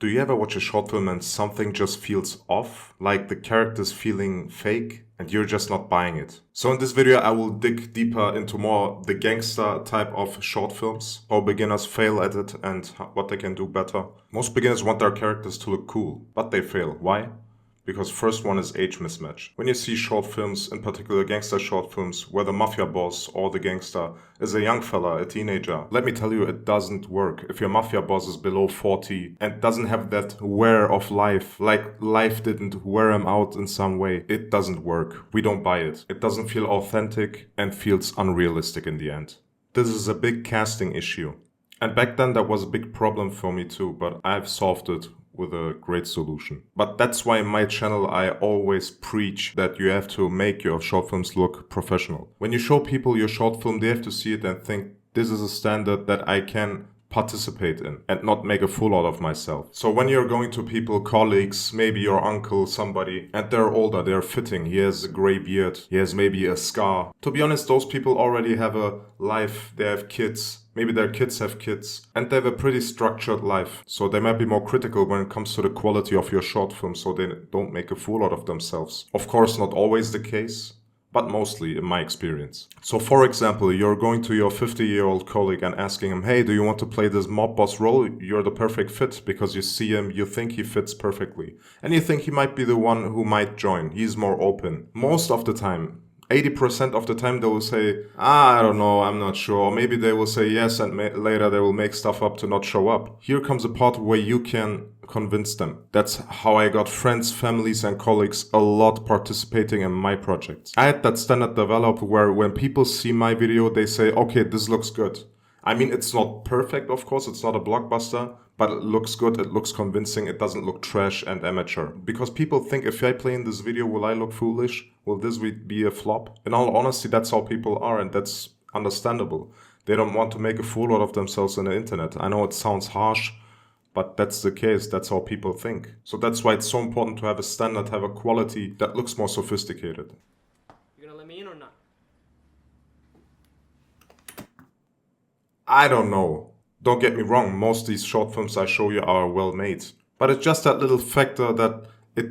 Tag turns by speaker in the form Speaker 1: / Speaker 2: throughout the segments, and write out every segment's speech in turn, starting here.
Speaker 1: Do you ever watch a short film and something just feels off? Like the character's feeling fake and you're just not buying it? So in this video I will dig deeper into more the gangster type of short films, how beginners fail at it and what they can do better. Most beginners want their characters to look cool, but they fail. Why? Because first one is age mismatch. When you see short films, in particular gangster short films, where the mafia boss or the gangster is a young fella, a teenager, let me tell you, it doesn't work. If your mafia boss is below 40 and doesn't have that wear of life, like life didn't wear him out in some way, it doesn't work. We don't buy it. It doesn't feel authentic and feels unrealistic in the end. This is a big casting issue. And back then that was a big problem for me too, but I've solved it with a great solution. But that's why in my channel I always preach that you have to make your short films look professional. When you show people your short film, they have to see it and think, this is a standard that I can participate in and not make a fool out of myself. So when you're going to people, colleagues, maybe your uncle, somebody, and they're older, they're fitting, he has a gray beard, he has maybe a scar. To be honest, those people already have a life, they have kids, maybe their kids have kids, and they have a pretty structured life. So they might be more critical when it comes to the quality of your short film so they don't make a fool out of themselves. Of course, not always the case, but mostly in my experience. So for example, you're going to your 50-year-old colleague and asking him, hey, do you want to play this mob boss role? You're the perfect fit because you see him, you think he fits perfectly. And you think he might be the one who might join. He's more open. Most of the time, 80% of the time they will say, I don't know, I'm not sure. Or maybe they will say yes and later they will make stuff up to not show up. Here comes a part where you can convince them. That's how I got friends, families and colleagues a lot participating in my projects. I had that standard developed where when people see my video, they say, okay, this looks good. I mean, it's not perfect, of course, it's not a blockbuster, but it looks good, it looks convincing, it doesn't look trash and amateur. Because people think, if I play in this video, will I look foolish? Will this be a flop? In all honesty, that's how people are, and that's understandable. They don't want to make a fool out of themselves on the internet. I know it sounds harsh, but that's the case, that's how people think. So that's why it's so important to have a standard, have a quality that looks more sophisticated.
Speaker 2: You gonna let me in or not?
Speaker 1: I don't know. Don't get me wrong, most of these short films I show you are well made. But it's just that little factor that it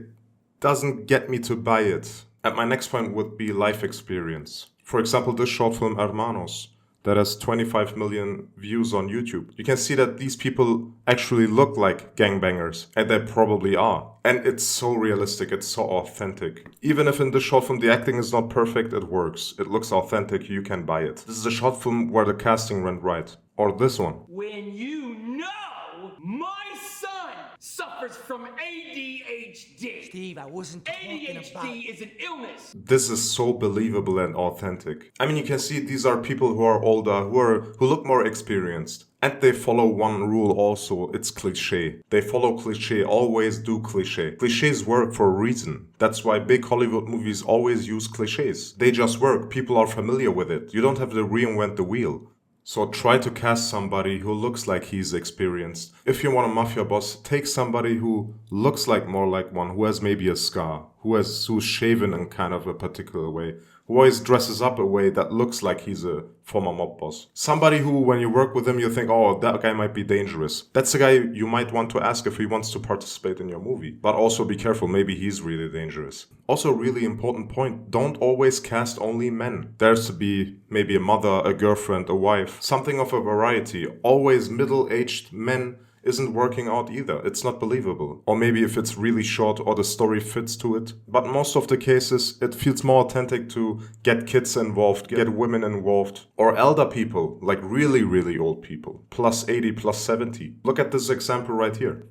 Speaker 1: doesn't get me to buy it. And my next point would be life experience. For example, this short film Hermanos that has 25 million views on YouTube. You can see that these people actually look like gangbangers, and they probably are. And it's so realistic, it's so authentic. Even if in this short film the acting is not perfect, it works. It looks authentic, you can buy it. This is a short film where the casting went right. Or this one.
Speaker 2: When you know my son suffers from ADHD.
Speaker 3: Steve, I wasn't talking
Speaker 2: ADHD
Speaker 3: about...
Speaker 2: is an illness.
Speaker 1: This is so believable and authentic. I mean, you can see these are people who are older, who look more experienced. And they follow one rule also, it's cliché. They follow cliché, always do cliché. Clichés work for a reason. That's why big Hollywood movies always use clichés. They just work, people are familiar with it. You don't have to reinvent the wheel. So try to cast somebody who looks like he's experienced. If you want a mafia boss, take somebody who looks like more like one, who has maybe a scar, who's shaven in kind of a particular way, who always dresses up a way that looks like he's a former mob boss. Somebody who, when you work with him, you think, oh, that guy might be dangerous. That's the guy you might want to ask if he wants to participate in your movie. But also be careful, maybe he's really dangerous. Also, really important point, don't always cast only men. There's to be maybe a mother, a girlfriend, a wife, something of a variety. Always middle-aged men isn't working out either. It's not believable. Or maybe if it's really short or the story fits to it. But most of the cases, it feels more authentic to get kids involved, get women involved, or elder people, like really, really old people, plus 80, plus 70. Look at this example right here.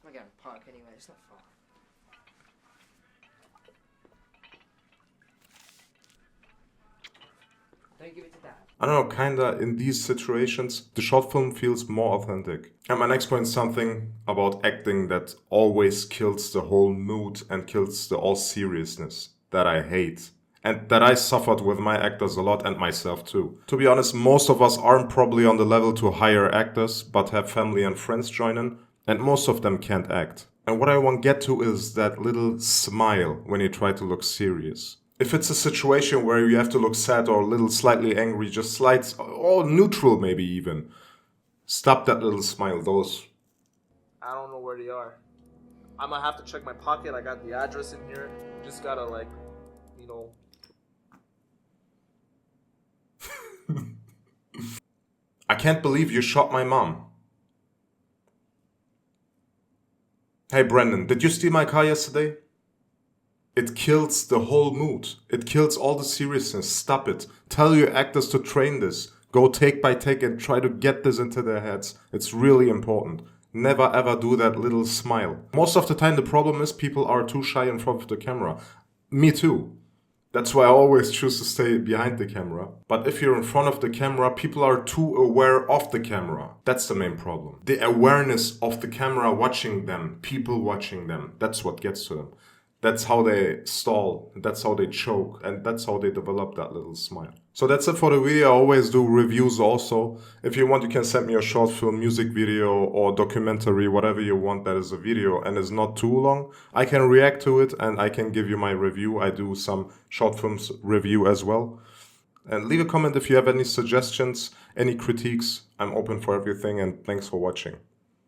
Speaker 3: I'm going to park anyway, it's not far. Don't give it to Dad.
Speaker 1: I don't know, kinda in these situations, the short film feels more authentic. And my next point is something about acting that always kills the whole mood and kills the all seriousness that I hate. And that I suffered with my actors a lot and myself too. To be honest, most of us aren't probably on the level to hire actors, but have family and friends join in, and most of them can't act. And what I want to get to is that little smile when you try to look serious. If it's a situation where you have to look sad or a little slightly angry, just slight or neutral maybe even, stop that little smile, those
Speaker 4: I don't know where they are. I might have to check my pocket. I got the address in here. Just gotta like, you know.
Speaker 1: I can't believe you shot my mom. Hey Brandon, did you steal my car yesterday? It kills the whole mood. It kills all the seriousness. Stop it. Tell your actors to train this. Go take by take and try to get this into their heads. It's really important. Never ever do that little smile. Most of the time the problem is people are too shy in front of the camera. Me too. That's why I always choose to stay behind the camera. But if you're in front of the camera, people are too aware of the camera. That's the main problem. The awareness of the camera watching them, people watching them, that's what gets to them. That's how they stall, that's how they choke, and that's how they develop that little smile. So that's it for the video. I always do reviews also. If you want, you can send me a short film, music video, or documentary, whatever you want that is a video and is not too long. I can react to it and I can give you my review. I do some short films review as well. And leave a comment if you have any suggestions, any critiques. I'm open for everything, and thanks for watching.